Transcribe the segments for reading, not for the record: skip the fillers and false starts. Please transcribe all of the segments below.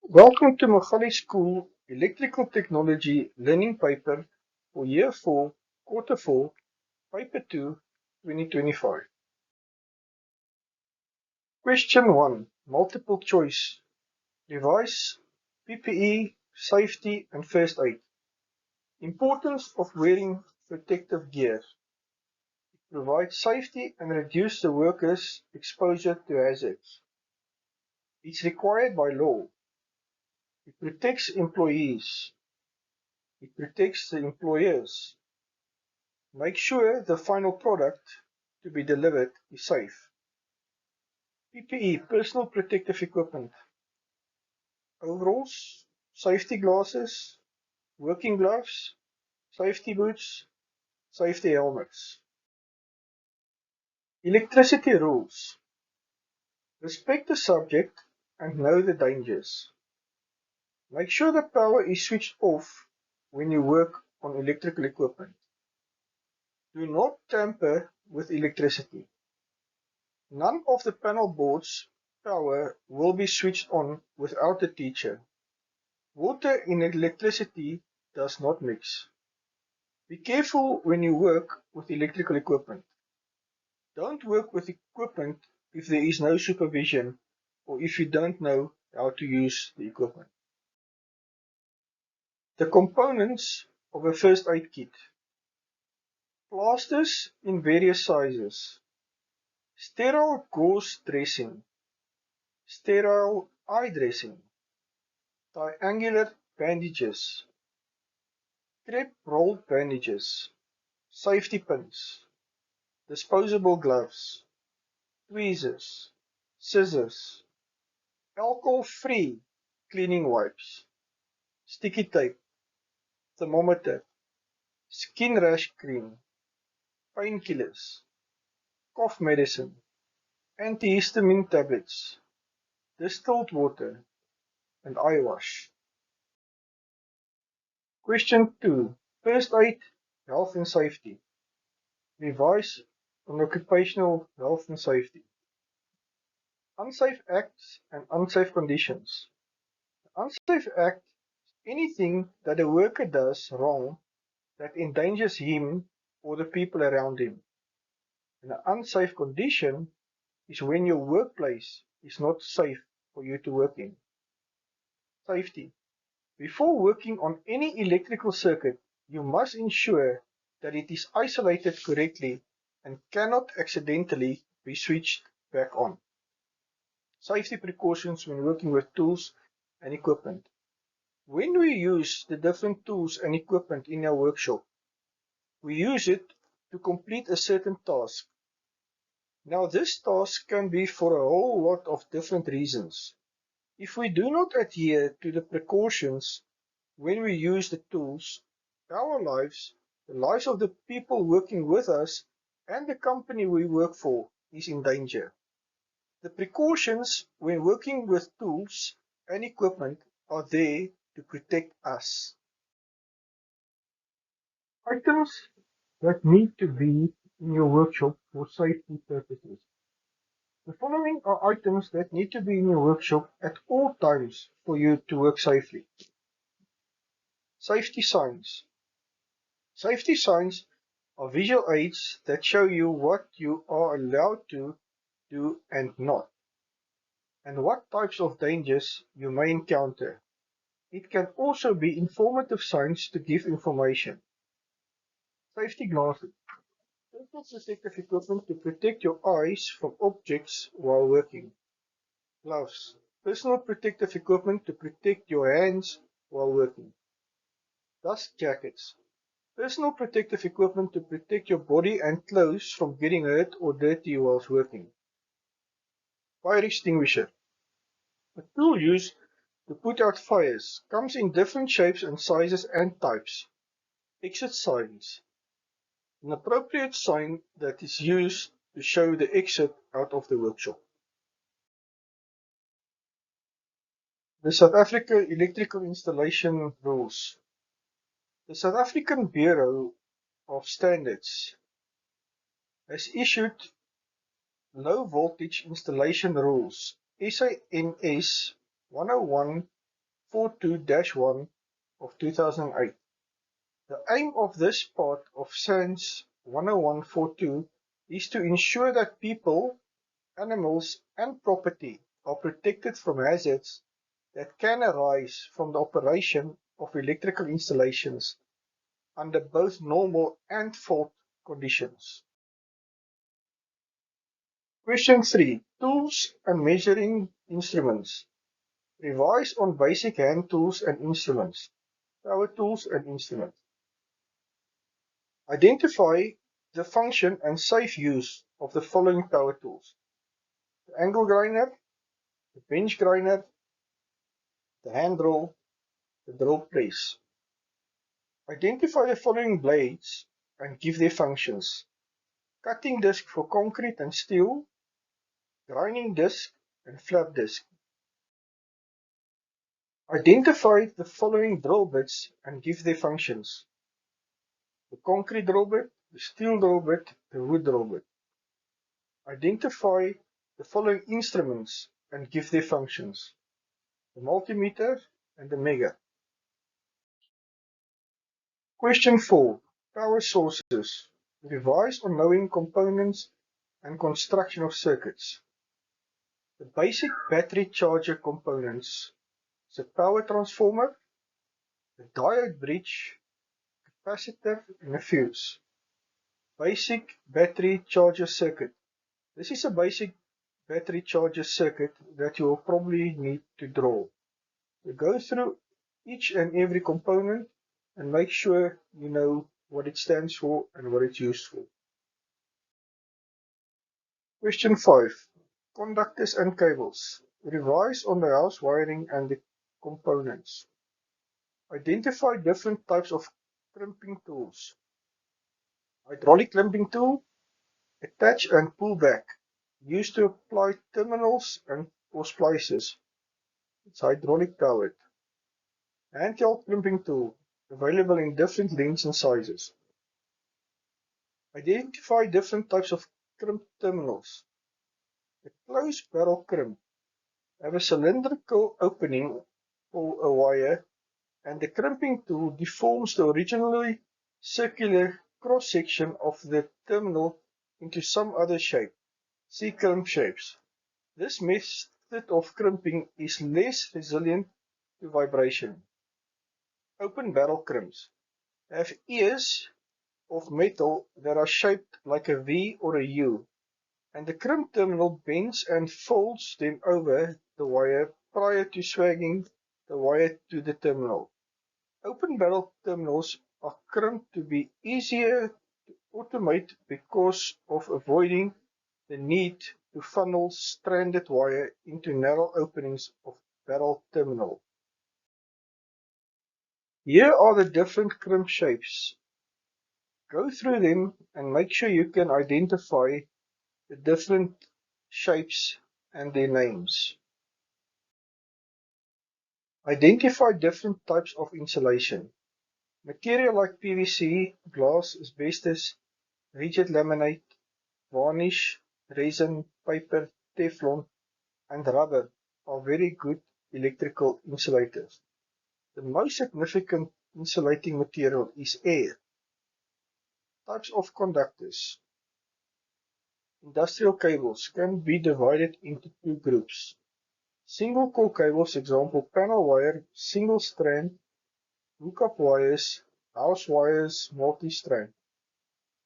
Welcome to Magali School Electrical Technology Learning Paper for Year 4, Quarter 4, Paper 2, 2025. Question 1, Multiple Choice. Revise PPE, Safety and First Aid. Importance of wearing protective gear. It provides safety and reduces the workers' exposure to hazards. It's required by law. It protects employees. It protects the employers. Make sure the final product to be delivered is safe. PPE, personal protective equipment. Overalls, safety glasses, working gloves, safety boots, safety helmets. Electricity rules. Respect the subject and know the dangers. Make sure the power is switched off when you work on electrical equipment. Do not tamper with electricity. None of the panel board's power will be switched on without the teacher. Water and electricity does not mix. Be careful when you work with electrical equipment. Don't work with equipment if there is no supervision or if you don't know how to use the equipment. The components of a first aid kit. Plasters in various sizes. Sterile gauze dressing. Sterile eye dressing. Triangular bandages. Crepe rolled bandages. Safety pins. Disposable gloves. Tweezers. Scissors. Alcohol-free cleaning wipes. Sticky tape. Thermometer. Skin rash cream. Painkillers. Cough medicine. Antihistamine tablets. Distilled water. And eye wash. Question 2. First aid, health and safety. Revise on occupational health and safety. Unsafe acts and unsafe conditions. Unsafe act is anything that a worker does wrong that endangers him or the people around him. And an unsafe condition is when your workplace is not safe for you to work in. Safety. Before working on any electrical circuit, you must ensure that it is isolated correctly and cannot accidentally be switched back on. Safety precautions when working with tools and equipment. When we use the different tools and equipment in our workshop, we use it to complete a certain task. Now this task can be for a whole lot of different reasons. If we do not adhere to the precautions when we use the tools, our lives, the lives of the people working with us, and the company we work for is in danger. The precautions when working with tools and equipment are there to protect us. Items that need to be in your workshop for safety purposes. The following are items that need to be in your workshop at all times for you to work safely. Safety signs. Safety signs are visual aids that show you what you are allowed to do and not, and what types of dangers you may encounter. It can also be informative signs to give information. Safety glasses. Personal protective equipment to protect your eyes from objects while working. Gloves. Personal protective equipment to protect your hands while working. Dust jackets. Personal protective equipment to protect your body and clothes from getting hurt or dirty whilst working. Fire extinguisher. A tool used to put out fires. Comes in different shapes and sizes and types. Exit signs. An appropriate sign that is used to show the exit out of the workshop. The South Africa Electrical Installation Rules. The South African Bureau of Standards has issued Low Voltage Installation Rules, SANS 101 42-1 of 2008. The aim of this part of SANS 10142 is to ensure that people, animals and property are protected from hazards that can arise from the operation of electrical installations under both normal and fault conditions. Question 3. Tools and measuring instruments. Revise on basic hand tools and instruments. Power tools and instruments. Identify the function and safe use of the following power tools: the angle grinder, the bench grinder, the hand drill, the drill press. Identify the following blades and give their functions: cutting disc for concrete and steel, grinding disc and flat disc. Identify the following drill bits and give their functions: the concrete drill bit, the steel drill bit, the wood drill bit. Identify the following instruments and give their functions: the multimeter and the megger. Question 4. Power sources. Revise on knowing components and construction of circuits. The basic battery charger components: the power transformer, the diode bridge, capacitor and a fuse. Basic battery charger circuit. This is a basic battery charger circuit that you will probably need to draw. You go through each and every component and make sure you know what it stands for and what it's used for. Question 5. Conductors and cables. Revise on the house wiring and the components. Identify different types of crimping tools. Hydraulic clamping tool, attach and pull back, used to apply terminals and or splices. It's hydraulic powered. Handheld crimping tool, available in different lengths and sizes. Identify different types of crimp terminals. The closed barrel crimp have a cylindrical opening for a wire, and the crimping tool deforms the originally circular cross-section of the terminal into some other shape. See crimp shapes. This method of crimping is less resilient to vibration. Open barrel crimps have ears of metal that are shaped like a V or a U, and the crimp terminal bends and folds them over the wire prior to swagging the wire to the terminal. Open barrel terminals are crimped to be easier to automate because of avoiding the need to funnel stranded wire into narrow openings of barrel terminal. Here are the different crimp shapes. Go through them and make sure you can identify the different shapes and their names. Identify different types of insulation. Material like PVC, glass, asbestos, rigid laminate, varnish, resin, paper, Teflon, and rubber are very good electrical insulators. The most significant insulating material is air. Types of conductors. Industrial cables can be divided into two groups. Single core cables, example panel wire, single strand, hookup wires, house wires, multi-strand,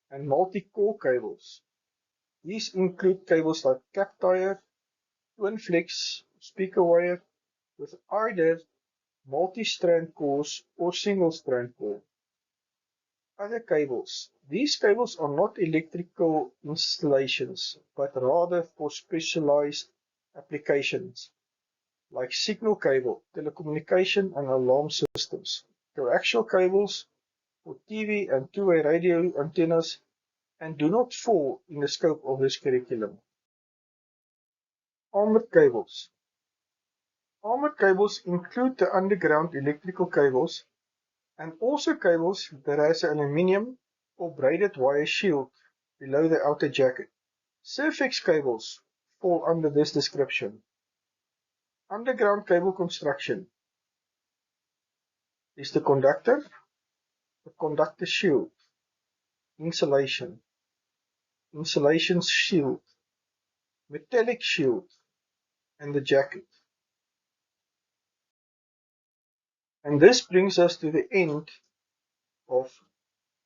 and multi-core cables. These include cables like cap tire, twin flex, speaker wire, with either multi-strand cores or single-strand core. Other cables. These cables are not electrical installations, but rather for specialized applications, like signal cable, telecommunication and alarm systems, coaxial cables for TV and two-way radio antennas, and do not fall in the scope of this curriculum. Armored cables. Armored cables include the underground electrical cables and also cables that has an aluminium or braided wire shield below the outer jacket. Surfax cables fall under this description. Underground cable construction. is the conductor shield, insulation, insulation shield, metallic shield, and the jacket. And this brings us to the end of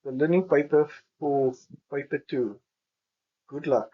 the learning paper for paper 2. Good luck.